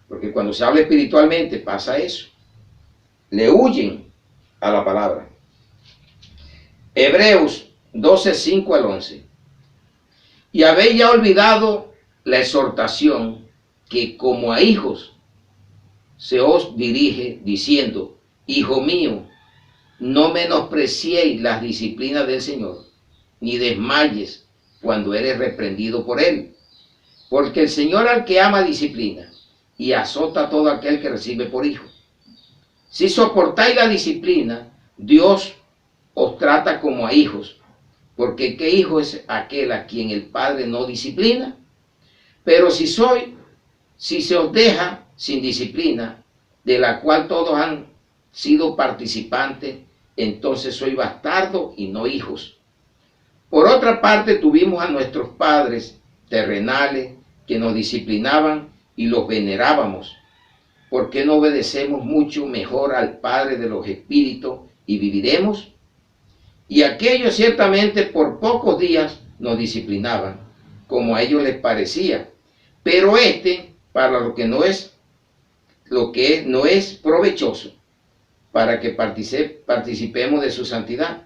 Porque cuando se habla espiritualmente pasa eso. Le huyen a la palabra. Hebreos 12, 5 al 11. Y habéis ya olvidado la exhortación que como a hijos se os dirige diciendo, hijo mío, no menospreciéis las disciplinas del Señor, ni desmayes cuando eres reprendido por Él. Porque el Señor al que ama disciplina y azota a todo aquel que recibe por hijo. Si soportáis la disciplina, Dios os trata como a hijos. Porque ¿qué hijo es aquel a quien el Padre no disciplina? Pero si se os deja sin disciplina, de la cual todos han sido participantes, entonces soy bastardo y no hijos. Por otra parte, tuvimos a nuestros padres terrenales que nos disciplinaban y los venerábamos. ¿Por qué no obedecemos mucho mejor al Padre de los Espíritus y viviremos? Y aquellos ciertamente por pocos días nos disciplinaban, como a ellos les parecía. Pero para lo que no es provechoso, para que participemos de su santidad.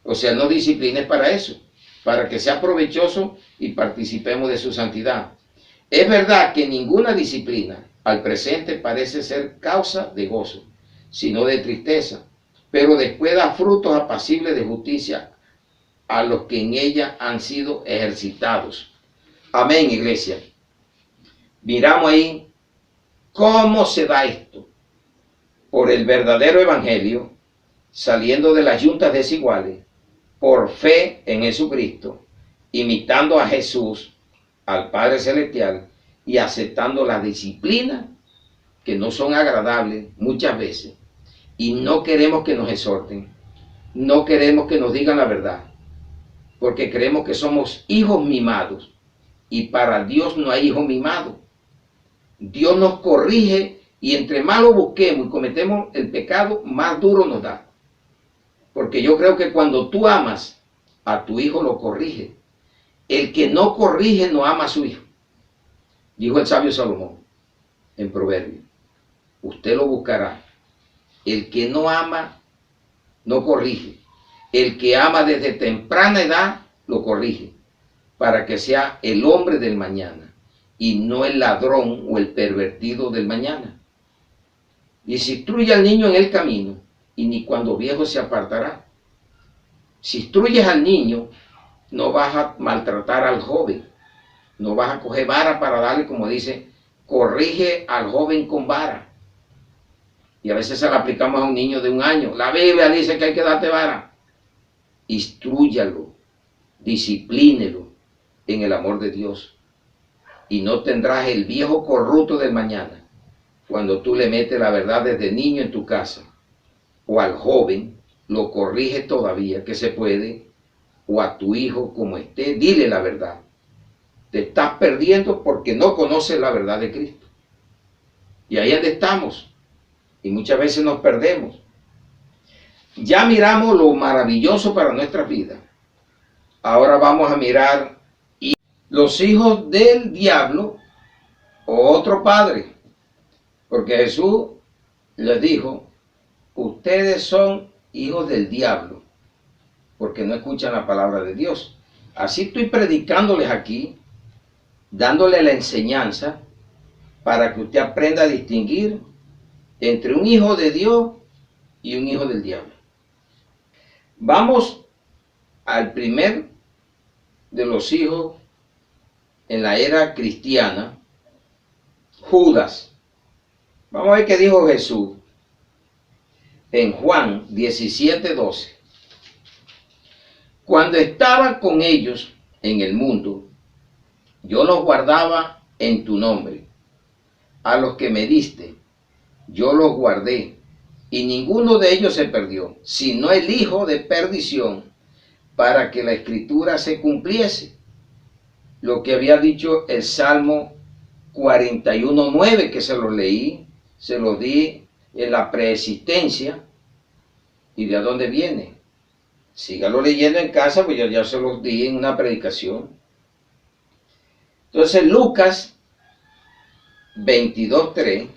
O sea, no disciplines para eso, para que sea provechoso y participemos de su santidad. Es verdad que ninguna disciplina al presente parece ser causa de gozo, sino de tristeza, pero después da frutos apacibles de justicia a los que en ella han sido ejercitados. Amén, iglesia. Miramos ahí cómo se da esto. Por el verdadero evangelio, saliendo de las yuntas desiguales, por fe en Jesucristo, imitando a Jesús, al Padre Celestial, y aceptando las disciplinas que no son agradables muchas veces, y no queremos que nos exhorten, no queremos que nos digan la verdad, porque creemos que somos hijos mimados, y para Dios no hay hijo mimado. Dios nos corrige, y entre más lo busquemos y cometemos el pecado, más duro nos da. Porque yo creo que cuando tú amas a tu hijo, lo corrige. El que no corrige no ama a su hijo. Dijo el sabio Salomón en Proverbios. Usted lo buscará El que no ama, no corrige. El que ama desde temprana edad, lo corrige, para que sea el hombre del mañana y no el ladrón o el pervertido del mañana. Y si instruye al niño en el camino, y ni cuando viejo se apartará. Si instruyes al niño, no vas a maltratar al joven, no vas a coger vara para darle, como dice, corrige al joven con vara. Y a veces se la aplicamos a un niño de 1 año. La Biblia dice que hay que darte vara. Instrúyalo, disciplínelo en el amor de Dios. Y no tendrás el viejo corrupto del mañana, cuando tú le metes la verdad desde niño en tu casa. O al joven lo corrige todavía, que se puede, o a tu hijo como esté, dile la verdad. Te estás perdiendo porque no conoces la verdad de Cristo. Y ahí es donde estamos. Y muchas veces nos perdemos. Ya miramos lo maravilloso para nuestra vida. Ahora vamos a mirar los hijos del diablo o otro padre. Porque Jesús les dijo, ustedes son hijos del diablo, porque no escuchan la palabra de Dios. Así estoy predicándoles aquí, dándole la enseñanza para que usted aprenda a distinguir entre un hijo de Dios y un hijo del diablo. Vamos al primer de los hijos en la era cristiana, Judas. Vamos a ver qué dijo Jesús en Juan 17:12. Cuando estaba con ellos en el mundo, yo los guardaba en tu nombre. A los que me diste, yo los guardé, y ninguno de ellos se perdió, sino el hijo de perdición, para que la escritura se cumpliese. Lo que había dicho el Salmo 41:9, que se lo leí, se lo di en la preexistencia. ¿Y de dónde viene? Sígalo leyendo en casa, pues yo ya se los di en una predicación. Entonces Lucas 22:3,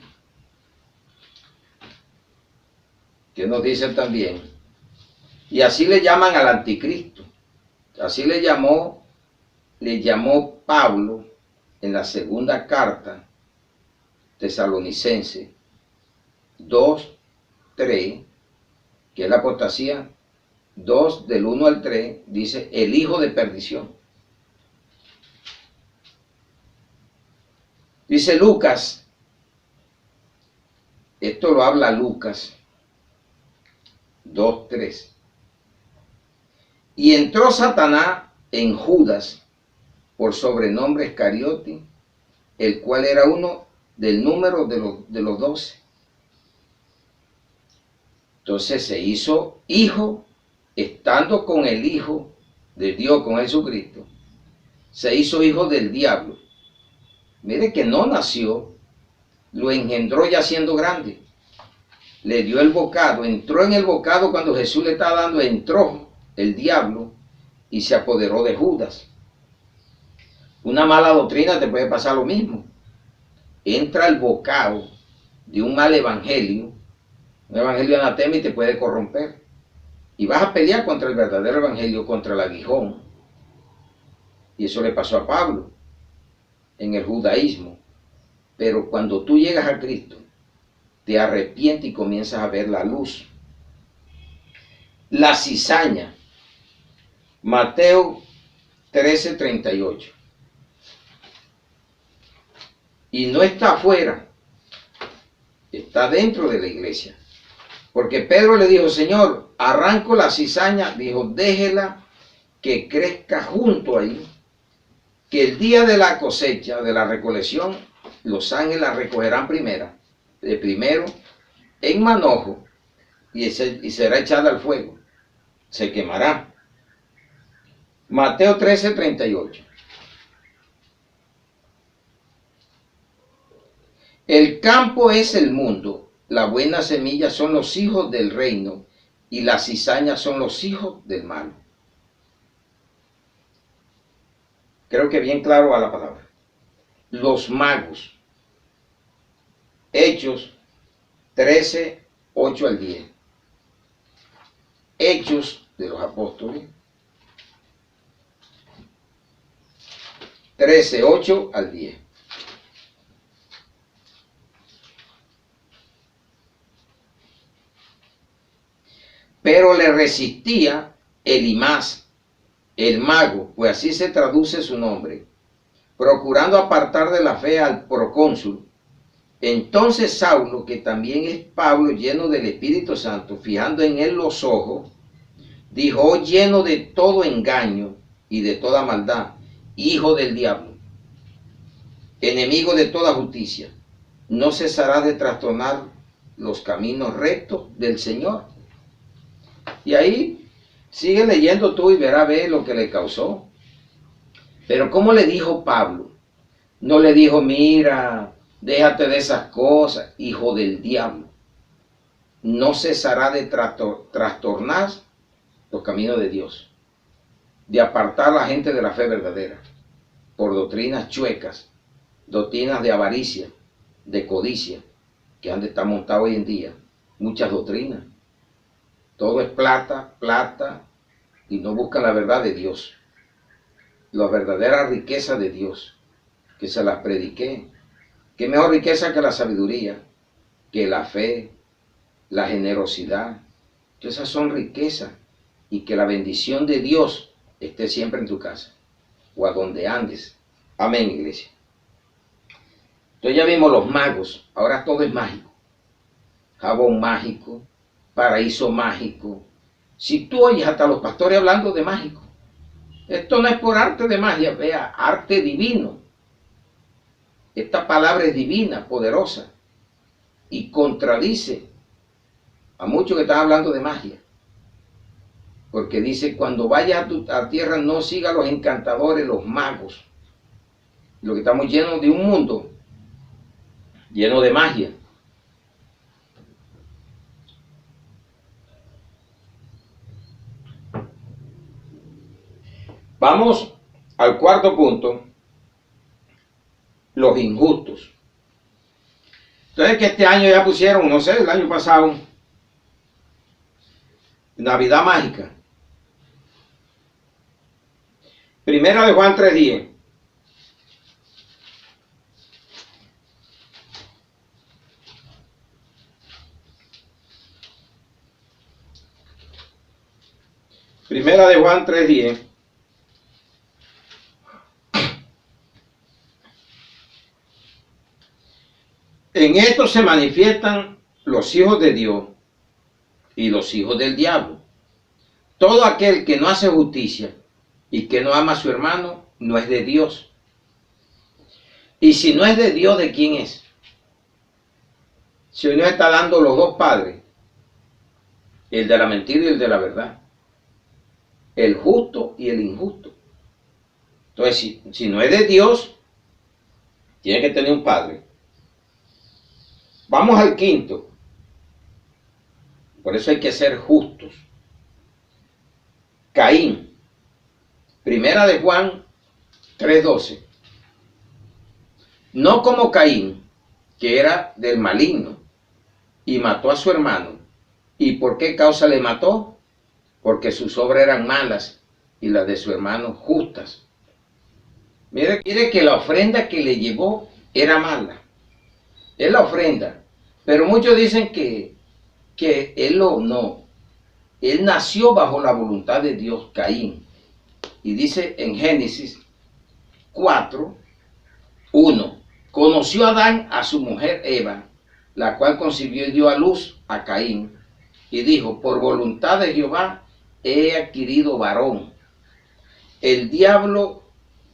que nos dice también, y así le llaman al anticristo. Así le llamó Pablo en la segunda carta tesalonicense 2:3, que es la apostasía. 2 del 1 al 3 dice el hijo de perdición. Dice Lucas, esto lo habla Lucas 2:3. Y entró Satanás en Judas, por sobrenombre Iscariote, el cual era uno del número de los 12. Entonces se hizo hijo, estando con el Hijo de Dios, con Jesucristo, se hizo hijo del diablo. Mire que no nació, lo engendró ya siendo grande. Le dio el bocado, entró en el bocado cuando Jesús le estaba dando, entró el diablo y se apoderó de Judas. Una mala doctrina te puede pasar lo mismo. Entra el bocado de un mal evangelio, un evangelio anatema, y te puede corromper. Y vas a pelear contra el verdadero evangelio, contra el aguijón. Y eso le pasó a Pablo en el judaísmo. Pero cuando tú llegas a Cristo, te arrepientes y comienzas a ver la luz. La cizaña. Mateo 13:38. Y no está afuera, está dentro de la iglesia. Porque Pedro le dijo, Señor, arranco la cizaña. Dijo, déjela que crezca junto ahí, que el día de la cosecha, de la recolección, los ángeles la recogerán primero en manojo y será echada al fuego, se quemará. Mateo 13:38. El campo es el mundo. La buena semilla son los hijos del reino y la cizaña son los hijos del mal. Creo que bien claro va la palabra. Los magos. Hechos 13, 8 al 10. Hechos de los Apóstoles 13, 8 al 10. Pero le resistía Elimás, el mago, pues así se traduce su nombre, procurando apartar de la fe al procónsul. Entonces Saulo, que también es Pablo, lleno del Espíritu Santo, fijando en él los ojos, dijo: oh, lleno de todo engaño y de toda maldad, hijo del diablo, enemigo de toda justicia, ¿no cesarás de trastornar los caminos rectos del Señor? Y ahí sigue leyendo tú y verás ver lo que le causó. Pero ¿cómo le dijo Pablo? No le dijo: mira, déjate de esas cosas, hijo del diablo. No cesará de trastornar los caminos de Dios, de apartar a la gente de la fe verdadera, por doctrinas chuecas, doctrinas de avaricia, de codicia, que han de estar montadas hoy en día. Muchas doctrinas. Todo es plata, plata, y no buscan la verdad de Dios. La verdadera riqueza de Dios, que se las prediqué. ¿Qué mejor riqueza que la sabiduría, que la fe, la generosidad? Esas son riquezas, y que la bendición de Dios esté siempre en tu casa o a donde andes. Amén, iglesia. Entonces ya vimos los magos, ahora todo es mágico. Jabón mágico, paraíso mágico. Si tú oyes hasta los pastores hablando de mágico, esto no es por arte de magia, vea, arte divino. Esta palabra es divina, poderosa, y contradice a muchos que están hablando de magia. Porque dice: cuando vayas a tierra, no sigas a los encantadores, los magos. Lo que estamos llenos de un mundo lleno de magia. Vamos al cuarto punto: los injustos. Entonces, que este año ya pusieron, no sé, el año pasado, Navidad mágica. Primera de Juan 3:10. Primera de Juan 3:10. En esto se manifiestan los hijos de Dios y los hijos del diablo. Todo aquel que no hace justicia y que no ama a su hermano no es de Dios. Y si no es de Dios, ¿de quién es? Si hoy nos está dando los dos padres, el de la mentira y el de la verdad, el justo y el injusto. Entonces, si no es de Dios, tiene que tener un padre. Vamos al quinto. Por eso hay que ser justos. Caín. Primera de Juan 3:12. No como Caín, que era del maligno, y mató a su hermano. ¿Y por qué causa le mató? Porque sus obras eran malas y las de su hermano justas. Mire que la ofrenda que le llevó era mala. Es la ofrenda. Pero muchos dicen que él no. Él nació bajo la voluntad de Dios, Caín. Y dice en Génesis 4:1. Conoció Adán a su mujer Eva, la cual concibió y dio a luz a Caín. Y dijo: por voluntad de Jehová he adquirido varón. El diablo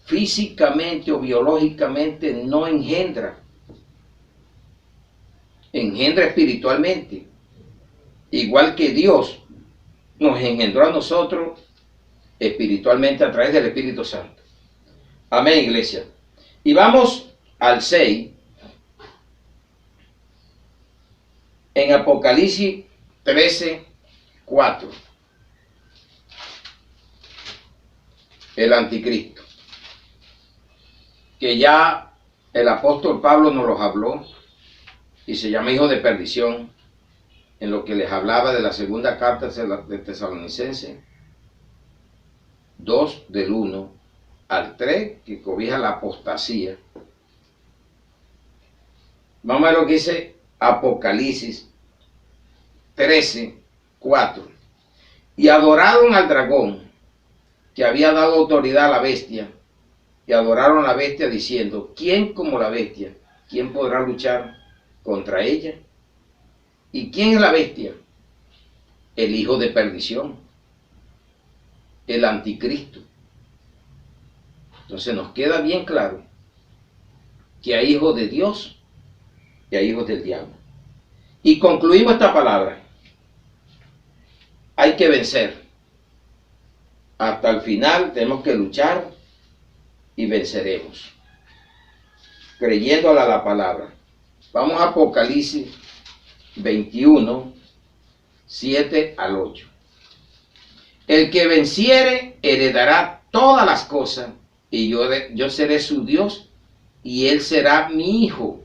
físicamente o biológicamente no engendra. Engendra espiritualmente. Igual que Dios nos engendró a nosotros espiritualmente a través del Espíritu Santo. Amén, iglesia. Y vamos al 6. En Apocalipsis 13:4. El anticristo. Que ya el apóstol Pablo nos los habló y se llama hijo de perdición, en lo que les hablaba de la segunda carta de Tesalonicenses 2, del 1 al 3, que cobija la apostasía. Vamos a ver lo que dice Apocalipsis 13, 4. Y adoraron al dragón, que había dado autoridad a la bestia, y adoraron a la bestia diciendo: ¿quién como la bestia? ¿Quién podrá luchar contra ella? ¿Y quién es la bestia? El hijo de perdición, el anticristo. Entonces nos queda bien claro que hay hijos de Dios y hay hijos del diablo. Y concluimos esta palabra: hay que vencer. Hasta el final tenemos que luchar y venceremos, creyéndole a la palabra. Vamos a Apocalipsis 21, 7 al 8. El que venciere heredará todas las cosas, y yo seré su Dios, y él será mi hijo.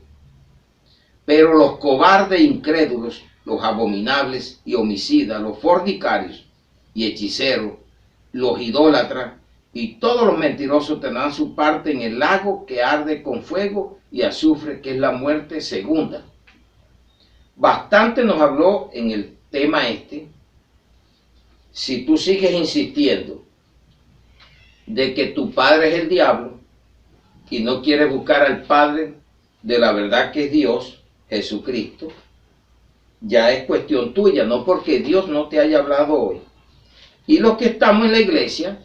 Pero los cobardes e incrédulos, los abominables y homicidas, los fornicarios y hechiceros, los idólatras y todos los mentirosos tendrán su parte en el lago que arde con fuego y azufre, que es la muerte segunda. Bastante nos habló en el tema este. Si tú sigues insistiendo de que tu padre es el diablo y no quieres buscar al Padre de la verdad, que es Dios, Jesucristo, ya es cuestión tuya, no porque Dios no te haya hablado hoy. Y los que estamos en la iglesia,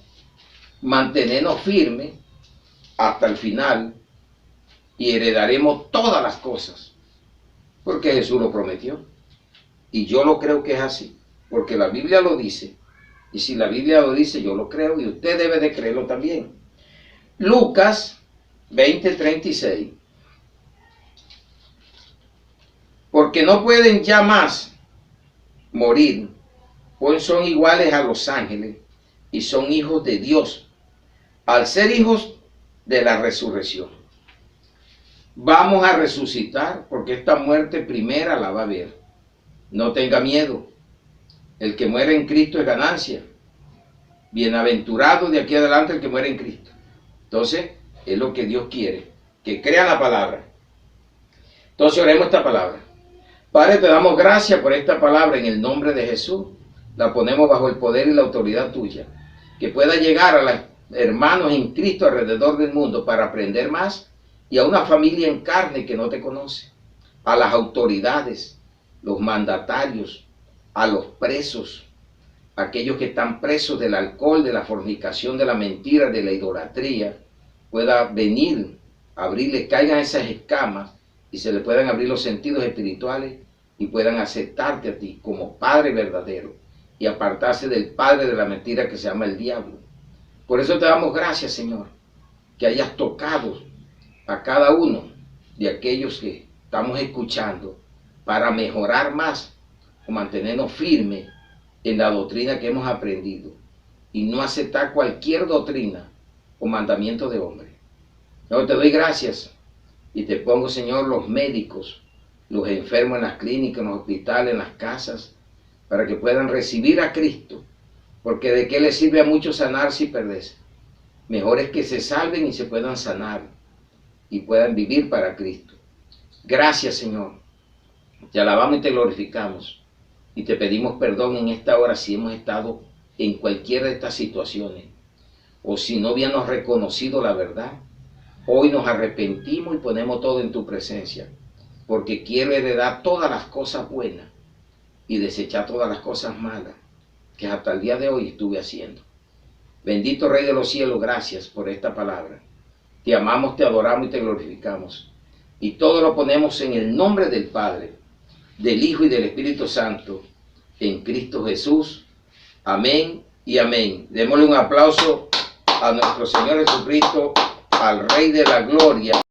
mantenernos firmes hasta el final y heredaremos todas las cosas, porque Jesús lo prometió. Y yo lo creo que es así, porque la Biblia lo dice. Y si la Biblia lo dice, yo lo creo, y usted debe de creerlo también. Lucas 20:36. Porque no pueden ya más morir, pues son iguales a los ángeles y son hijos de Dios, al ser hijos de la resurrección. Vamos a resucitar, porque esta muerte primera la va a ver. No tenga miedo. El que muere en Cristo es ganancia. Bienaventurado de aquí adelante el que muere en Cristo. Entonces, es lo que Dios quiere, que crean la palabra. Entonces, oremos esta palabra. Padre, te damos gracias por esta palabra en el nombre de Jesús. La ponemos bajo el poder y la autoridad tuya. Que pueda llegar a los hermanos en Cristo alrededor del mundo para aprender más, y a una familia en carne que no te conoce, a las autoridades, los mandatarios, a los presos, aquellos que están presos del alcohol, de la fornicación, de la mentira, de la idolatría, pueda venir, abrirle, caigan esas escamas y se le puedan abrir los sentidos espirituales y puedan aceptarte a ti como Padre verdadero y apartarse del padre de la mentira que se llama el diablo. Por eso te damos gracias, Señor, que hayas tocado a cada uno de aquellos que estamos escuchando para mejorar más o mantenernos firmes en la doctrina que hemos aprendido y no aceptar cualquier doctrina o mandamiento de hombre. Yo te doy gracias y te pongo, Señor, los médicos, los enfermos en las clínicas, en los hospitales, en las casas, para que puedan recibir a Cristo, porque de qué les sirve a muchos sanarse y perderse. Mejor es que se salven y se puedan sanar y puedan vivir para Cristo. Gracias, Señor. Te alabamos y te glorificamos. Y te pedimos perdón en esta hora si hemos estado en cualquiera de estas situaciones, o si no habíamos reconocido la verdad. Hoy nos arrepentimos y ponemos todo en tu presencia, porque quiero heredar todas las cosas buenas y desechar todas las cosas malas que hasta el día de hoy estuve haciendo. Bendito Rey de los cielos, gracias por esta palabra. Te amamos, te adoramos y te glorificamos. Y todo lo ponemos en el nombre del Padre, del Hijo y del Espíritu Santo, en Cristo Jesús. Amén y amén. Démosle un aplauso a nuestro Señor Jesucristo, al Rey de la Gloria.